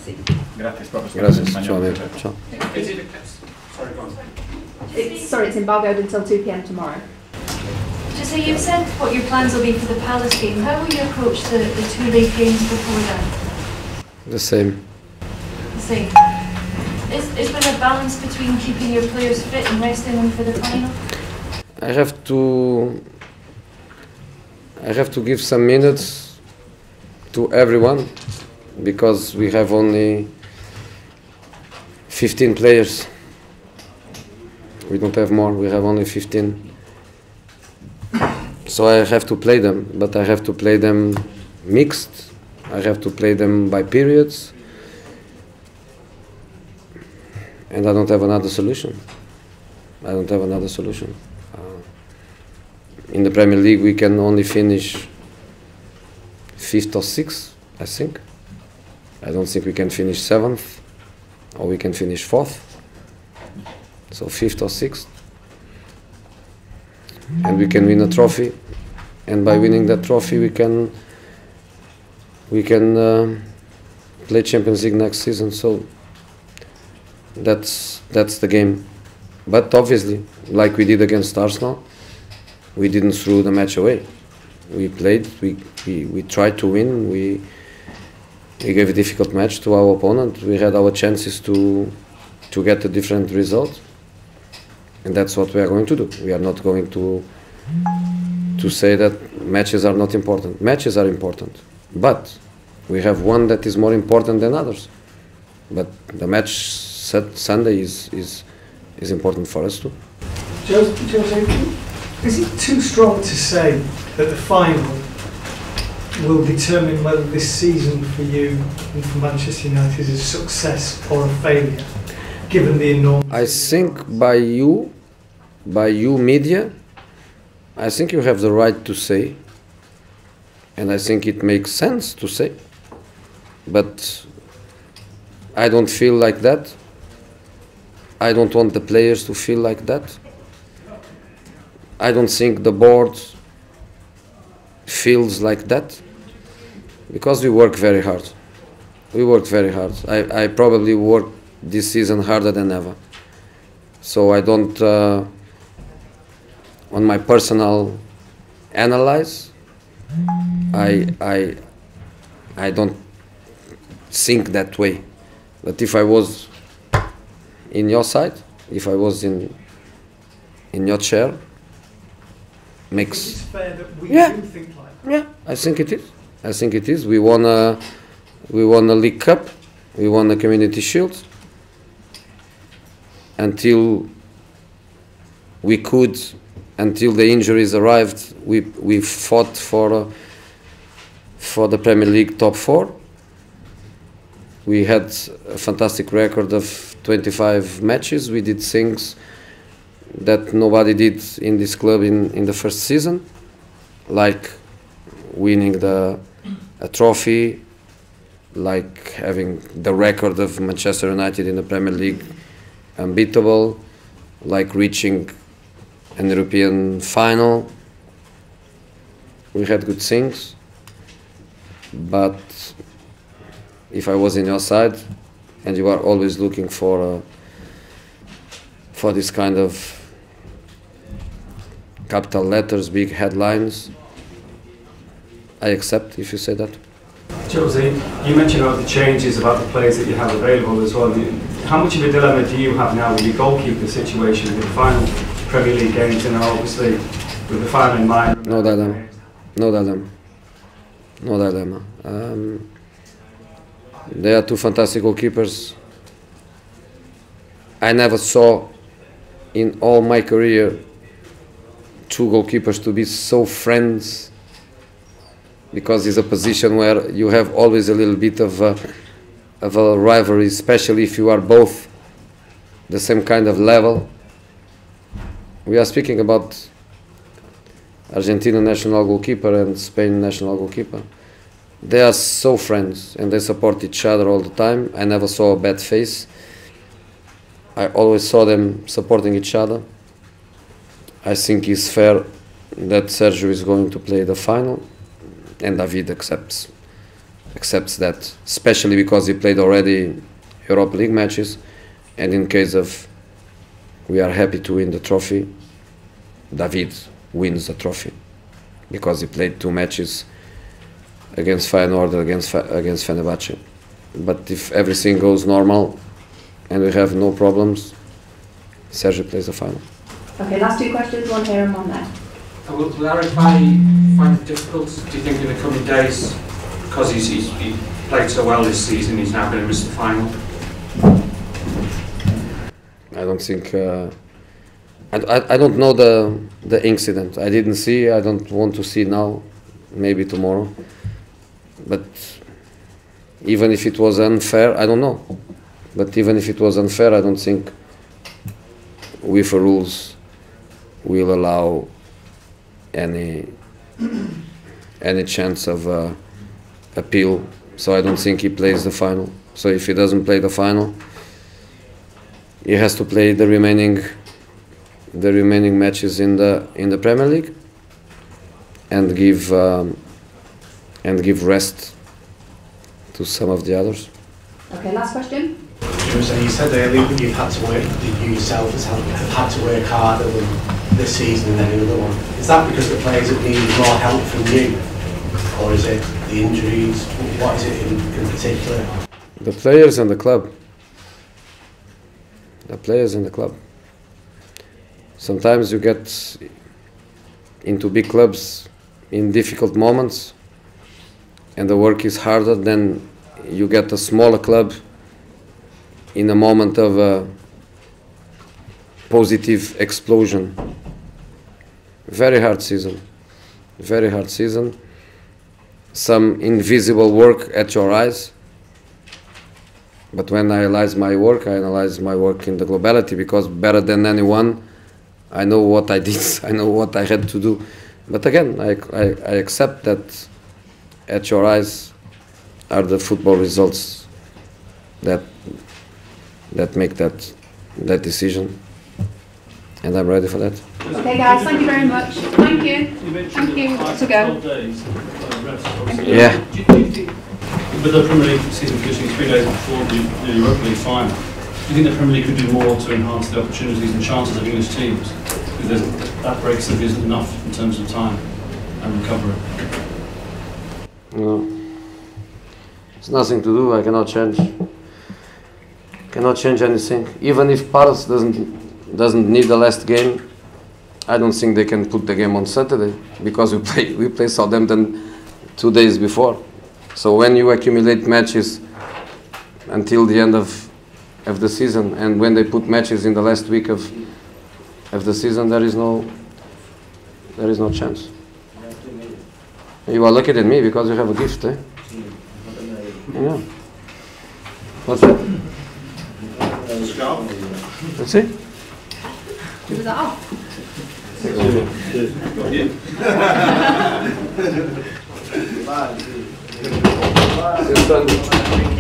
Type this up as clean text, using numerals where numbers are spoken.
Sí. Gracias, profesor. Gracias. Ciao, amigo. Ciao. Sorry, go on. It's embargoed until 2 p.m. tomorrow. So you've said what your plans will be for the Palace game. How will you approach the two league games before that? The same. The same. Is there a balance between keeping your players fit and resting them for the final? I have to give some minutes to everyone because we have only 15 players. We don't have more, we have only 15. So I have to play them, but I have to play them mixed. I have to play them by periods. And I don't have another solution. I don't have another solution. In the Premier League we can only finish 5th or 6th, I think. I don't think we can finish 7th or we can finish 4th. So 5th or 6th. And we can win a trophy. And by winning that trophy we can play Champions League next season. So that's the game. But obviously, like we did against Arsenal, we didn't throw the match away. We played, we tried to win, we gave a difficult match to our opponent. We had our chances to get a different result. And that's what we are going to do. We are not going to say that matches are not important. Matches are important. But we have one that is more important than others. But the match Sunday is important for us too. Jose, is it too strong to say that the final will determine whether this season for you and for Manchester United is a success or a failure, given the enormous... I think by you media, I think you have the right to say, and I think it makes sense to say, but I don't feel like that. I don't want the players to feel like that. I don't think the board feels like that, because we work very hard. We worked very hard. I probably worked this season harder than ever. So I don't, on my personal analyze, I don't think that way. But if I was in your side, if I was in your chair, makes... It's fair that we do think like that. Yeah, I think it is. I think it is. We won a League Cup, we won a Community Shield. Until the injuries arrived, we fought for the Premier League top 4. We had a fantastic record of 25 matches. We did things that nobody did in this club in the first season, like winning a trophy, like having the record of Manchester United in the Premier League unbeatable, like reaching an European final. We had good things, but if I was in your side and you are always looking for this kind of capital letters, big headlines, I accept if you say that. Jose, you mentioned about the changes, about the players that you have available as well. How much of a dilemma do you have now with your goalkeeper situation with the final Premier League games and obviously with the final in mind? No dilemma. No dilemma. No dilemma. They are two fantastic goalkeepers. I never saw in all my career two goalkeepers to be so friends, because it's a position where you have always a little bit of a rivalry, especially if you are both the same kind of level. We are speaking about Argentina national goalkeeper and Spain national goalkeeper. They are so friends and they support each other all the time. I never saw a bad face. I always saw them supporting each other. I think it's fair that Sergio is going to play the final, and David accepts accepts that, especially because he played already Europa League matches, and in case of we are happy to win the trophy, David wins the trophy because he played 2 matches against Feyenoord and against Fenerbahce. But if everything goes normal and we have no problems, Sergio plays the final. Okay, last 2 questions, one here and one there. Will Larify find it difficult, do you think, in the coming days? Because he played so well this season, he's now going to miss the final. I don't think. I don't know the incident. I didn't see. I don't want to see now. Maybe tomorrow. But even if it was unfair, I don't know. But even if it was unfair, I don't think UEFA rules will allow any chance of appeal. So I don't think he plays the final. So if he doesn't play the final, he has to play the remaining matches in the Premier League and give rest to some of the others. Okay, last question. You said earlier that you've had to work, that you yourself have had to work harder than this season than any other one. Is that because the players have needed more help from you, or is it the injuries? What is it in particular? The players and the club. The players and the club. Sometimes you get into big clubs in difficult moments and the work is harder than you get a smaller club in a moment of a positive explosion. Very hard season. Very hard season. Some invisible work at your eyes. But when I analyze my work in the globality, because better than anyone, I know what I did, I know what I had to do. But again, I accept that at your eyes are the football results that make that decision. And I'm ready for that. Okay guys, thank you very much. Thank you. Thank you. To go. Yeah. Do you think, with the Premier League season finishing 3 days before the Europa League final, do you think the Premier League could do more to enhance the opportunities and chances of English teams? Because that break still isn't enough in terms of time and recovery. No. It's nothing to do. I cannot change anything. Even if Paris doesn't need the last game, I don't think they can put the game on Saturday because we play Southampton 2 days before. So when you accumulate matches until the end of the season, and when they put matches in the last week of the season, there is no chance. You are lucky than me because you have a gift, eh? Yeah. What's that? Let's see. Was that off? This one.